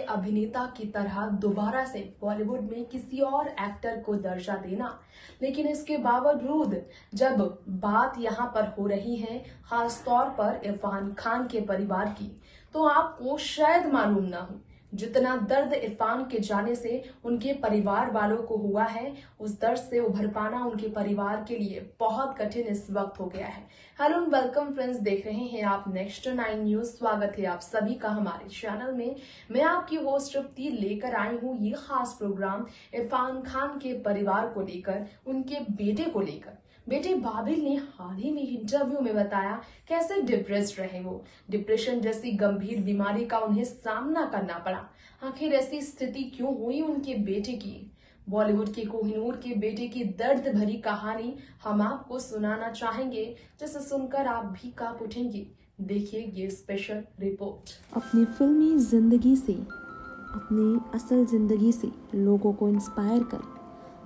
अभिनेता की तरह दोबारा से बॉलीवुड में किसी और एक्टर को दर्जा देना। लेकिन इसके बावजूद जब बात यहाँ पर हो रही है खास तौर पर इरफान खान के परिवार की, तो आपको शायद मालूम ना हो जितना दर्द इरफान के जाने से उनके परिवार वालों को हुआ है, उस दर्द से उभर पाना उनके परिवार के लिए बहुत कठिन इस वक्त हो गया है। हेलो एंड वेलकम फ्रेंड्स, देख रहे हैं आप नेक्स्ट 9 न्यूज। स्वागत है आप सभी का हमारे चैनल में। मैं आपकी होस्ट तृप्ति लेकर आई हूँ ये खास प्रोग्राम इरफान खान के परिवार को लेकर, उनके बेटे को लेकर। बेटे बाबिल ने हाल ही में इंटरव्यू में बताया कैसे डिप्रेस्ड रहे वो। डिप्रेशन जैसी गंभीर बीमारी का उन्हें सामना करना पड़ा। आखिर ऐसी स्थिति क्यों हुई उनके बेटे की? बॉलीवुड के कोहिनूर के बेटे की दर्द भरी कहानी हम आपको सुनाना चाहेंगे, जिसे सुनकर आप भी कांप उठेंगे। देखिए ये स्पेशल रिपोर्ट। अपनी फिल्मी जिंदगी से, अपनी असल जिंदगी से लोगों को इंस्पायर कर,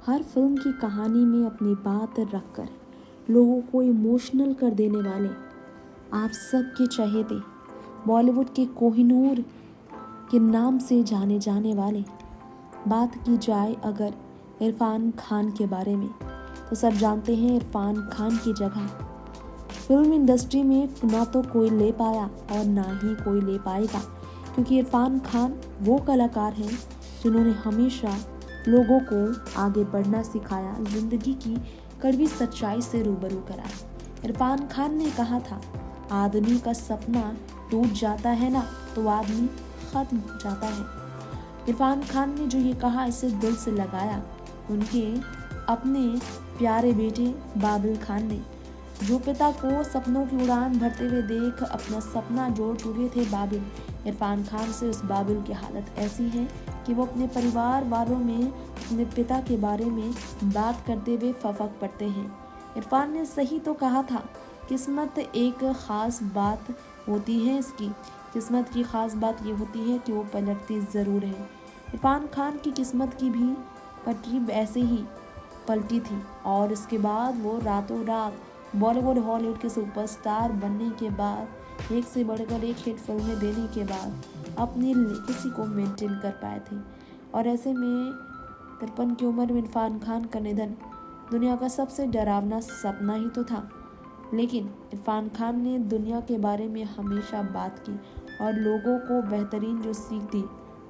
हर फिल्म की कहानी में अपनी बात रखकर लोगों को इमोशनल कर देने वाले आप सबके चहेते बॉलीवुड के कोहिनूर के नाम से जाने जाने वाले, बात की जाए अगर इरफान खान के बारे में तो सब जानते हैं इरफान खान की जगह फिल्म इंडस्ट्री में ना तो कोई ले पाया और ना ही कोई ले पाएगा, क्योंकि इरफान खान वो कलाकार हैं जिन्होंने हमेशा लोगों को आगे बढ़ना सिखाया, जिंदगी की कड़वी सच्चाई से रूबरू कराया। इरफान खान ने कहा था, आदमी का सपना टूट जाता है ना तो आदमी खत्म हो जाता है। इरफान खान ने जो ये कहा इसे दिल से लगाया उनके अपने प्यारे बेटे बाबिल खान ने, जो पिता को सपनों की उड़ान भरते हुए देख अपना सपना जोड़ चुके थे बाबिल। इरफान खान से उस बाबिल की हालत ऐसी है कि वो अपने परिवार वालों में अपने पिता के बारे में बात करते हुए फफक पड़ते हैं। इरफान ने सही तो कहा था, किस्मत एक ख़ास बात होती है इसकी। किस्मत की ख़ास बात ये होती है कि वो पलटती ज़रूर है। इरफान खान की किस्मत की भी पटरी ऐसे ही पलटी थी और इसके बाद वो रातों रात बॉलीवुड हॉलीवुड के सुपरस्टार बनने के बाद, एक से बढ़कर एक हिट फिल्में देने के बाद अपनी लेगेसी को मेंटेन कर पाए थे। और ऐसे में 53 की उम्र में इरफान खान का निधन दुनिया का सबसे डरावना सपना ही तो था। लेकिन इरफान खान ने दुनिया के बारे में हमेशा बात की और लोगों को बेहतरीन जो सीख दी,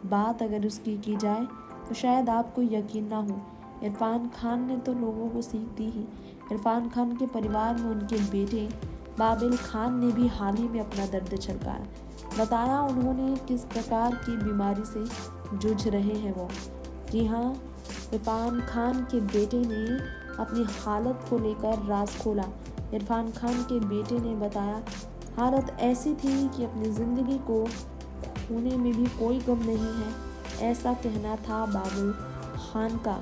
बात अगर उसकी की जाए तो शायद आपको यकीन ना हो, इरफान खान ने तो लोगों को सीख दी ही। इरफान खान के परिवार में उनके बेटे बाबिल खान ने भी हाल ही में अपना दर्द छलकाया। बताया उन्होंने किस प्रकार की बीमारी से जूझ रहे हैं वो। जी हाँ, इरफान खान के बेटे ने अपनी हालत को लेकर राज खोला। इरफान खान के बेटे ने बताया, हालत ऐसी थी कि अपनी ज़िंदगी को खोने में भी कोई गम नहीं है, ऐसा कहना था बाबिल खान का।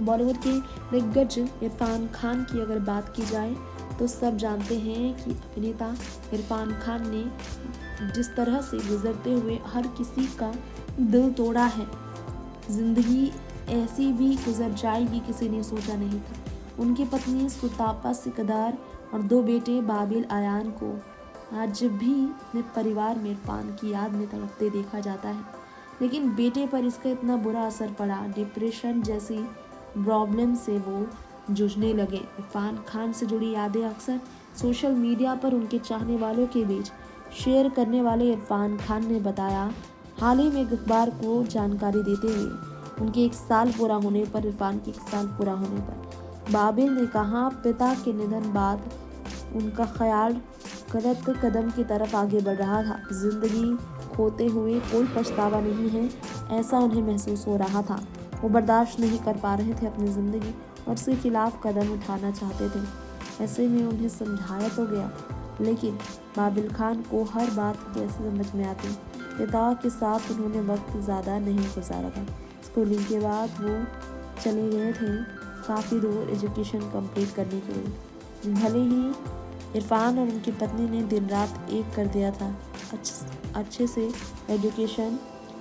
बॉलीवुड के दिग्गज इरफान खान की अगर बात की जाए तो सब जानते हैं कि अभिनेता इरफान खान ने जिस तरह से गुजरते हुए हर किसी का दिल तोड़ा है, जिंदगी ऐसी भी गुजर जाएगी किसी ने सोचा नहीं था। उनकी पत्नी सुतापा सिकदार और 2 बेटे बाबिल आयान को आज भी अपने परिवार में इरफान की याद में तड़पते देखा जाता है। लेकिन बेटे पर इसका इतना बुरा असर पड़ा, डिप्रेशन जैसी प्रॉब्लम से वो जूझने लगे। इरफान खान से जुड़ी यादें अक्सर सोशल मीडिया पर उनके चाहने वालों के बीच शेयर करने वाले इरफान खान ने बताया, हाल ही में एक अखबार को जानकारी देते हुए उनके 1 साल पूरा होने पर, इरफान के 1 साल पूरा होने पर बाबिल ने कहा, पिता के निधन बाद उनका ख्याल गलत कदम की तरफ आगे बढ़ रहा था। जिंदगी खोते हुए कोई पछतावा नहीं है, ऐसा उन्हें महसूस हो रहा था। वो बर्दाश्त नहीं कर पा रहे थे अपनी ज़िंदगी और उसके खिलाफ कदम उठाना चाहते थे। ऐसे में उन्हें समझाया तो गया, लेकिन बाबिल खान को हर बात कैसे समझ में आती। पिता के साथ उन्होंने वक्त ज़्यादा नहीं गुजारा था। स्कूलिंग के बाद वो चले गए थे काफ़ी दूर एजुकेशन कंप्लीट करने के लिए। भले ही इरफान और उनकी पत्नी ने दिन रात एक कर दिया था अच्छे से एजुकेशन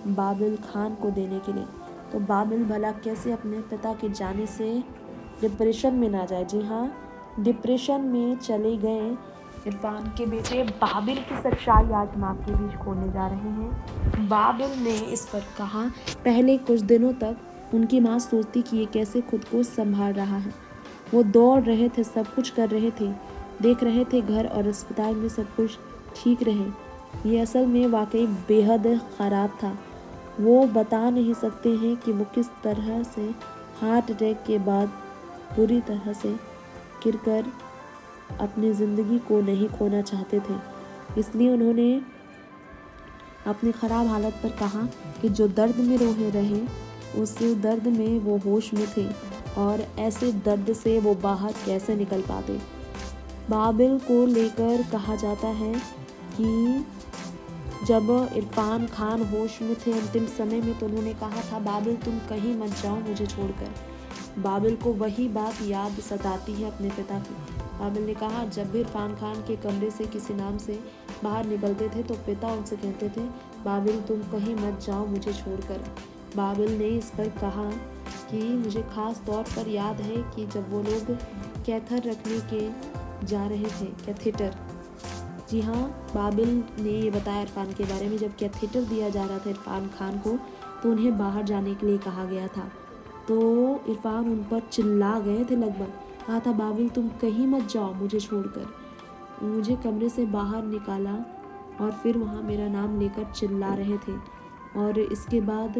बाबिल खान को देने के लिए, तो बाबिल भला कैसे अपने पिता के जाने से डिप्रेशन में ना जाए। जी हाँ, डिप्रेशन में चले गए इरफान के बेटे बाबिल की सच्चाई आज हम आपके बीच खोलने जा रहे हैं। बाबिल ने इस पर कहा, पहले कुछ दिनों तक उनकी माँ सोचती कि ये कैसे खुद को संभाल रहा है। वो दौड़ रहे थे, सब कुछ कर रहे थे, देख रहे थे घर और अस्पताल में सब कुछ ठीक रहे। ये असल में वाकई बेहद ख़राब था। वो बता नहीं सकते हैं कि वो किस तरह से हार्ट अटैक के बाद पूरी तरह से गिरकर अपनी ज़िंदगी को नहीं खोना चाहते थे। इसलिए उन्होंने अपनी ख़राब हालत पर कहा कि जो दर्द में रोए रहे उस दर्द में वो होश में थे और ऐसे दर्द से वो बाहर कैसे निकल पाते। बाबिल को लेकर कहा जाता है कि जब इरफान खान होश में थे अंतिम समय में तो उन्होंने कहा था, बाबिल तुम कहीं मत जाओ मुझे छोड़कर। बाबिल को वही बात याद सताती है अपने पिता की। बाबिल ने कहा, जब भी इरफान खान के कमरे से किसी नाम से बाहर निकलते थे तो पिता उनसे कहते थे, बाबिल तुम कहीं मत जाओ मुझे छोड़कर। बाबिल ने इस पर कहा कि मुझे ख़ास तौर पर याद है कि जब वो लोग कैथर रखने के जा रहे थे, कैथेटर। जी हाँ, बाबिल ने ये बताया इरफान के बारे में, जब कैथेटर दिया जा रहा था इरफान खान को तो उन्हें बाहर जाने के लिए कहा गया था। तो इरफान उन पर चिल्ला गए थे, लगभग कहा था, बाबिल तुम कहीं मत जाओ मुझे छोड़कर। मुझे कमरे से बाहर निकाला और फिर वहाँ मेरा नाम लेकर चिल्ला रहे थे। और इसके बाद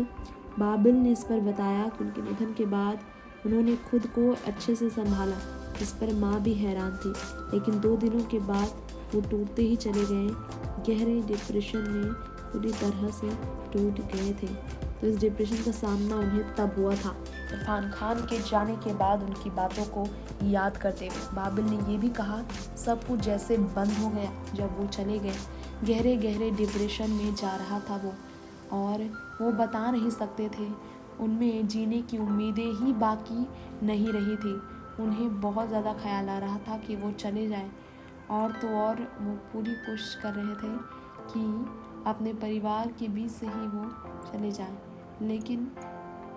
बाबिल ने इस पर बताया कि उनके निधन के बाद उन्होंने खुद को अच्छे से संभाला, जिस पर माँ भी हैरान थी। लेकिन 2 दिनों के बाद वो टूटते ही चले गए, गहरे डिप्रेशन में पूरी तरह से टूट गए थे। तो इस डिप्रेशन का सामना उन्हें तब हुआ था इरफान खान के जाने के बाद उनकी बातों को याद करते हुए। बाबिल ने ये भी कहा, सब कुछ जैसे बंद हो गया जब वो चले गए। गहरे गहरे डिप्रेशन में जा रहा था वो, और वो बता नहीं सकते थे। उनमें जीने की उम्मीदें ही बाकी नहीं रही थी। उन्हें बहुत ज़्यादा ख्याल आ रहा था कि वो चले जाएं, और तो और वो पूरी कोशिश कर रहे थे कि अपने परिवार के बीच से ही वो चले जाएं। लेकिन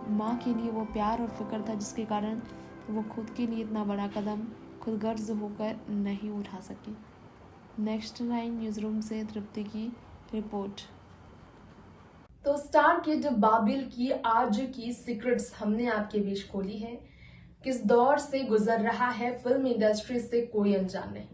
माँ के लिए वो प्यार और फिक्र था, जिसके कारण वो खुद के लिए इतना बड़ा कदम खुद गर्ज होकर नहीं उठा सकी। नेक्स्ट 9 न्यूज़ रूम से तृप्ति की रिपोर्ट। तो स्टार किड बाबिल की आज की सीक्रेट्स हमने आपके बीच खोली है। किस दौर से गुजर रहा है फिल्म इंडस्ट्री से कोई अनजान नहीं।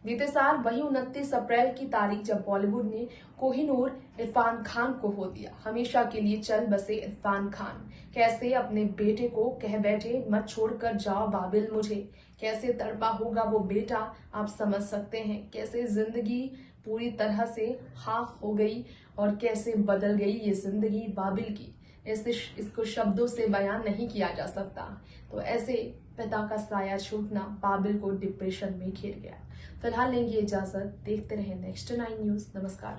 बीते साल वही 29 अप्रैल की तारीख जब बॉलीवुड ने कोहिनूर इरफान खान को खो दिया। हमेशा के लिए चल बसे इरफान खान कैसे अपने बेटे को कह बैठे, मत छोड़कर जाओ बाबिल मुझे। कैसे तड़पा होगा वो बेटा, आप समझ सकते हैं। कैसे जिंदगी पूरी तरह से खाक हो गई और कैसे बदल गई ये जिंदगी बाबिल की। इसको शब्दों से बयान नहीं किया जा सकता। तो ऐसे पिता का साया छूटना बाबिल को डिप्रेशन में घिर गया। फिलहाल लेंगे इजाजत, देखते रहे नेक्स्ट 9 न्यूज़। नमस्कार।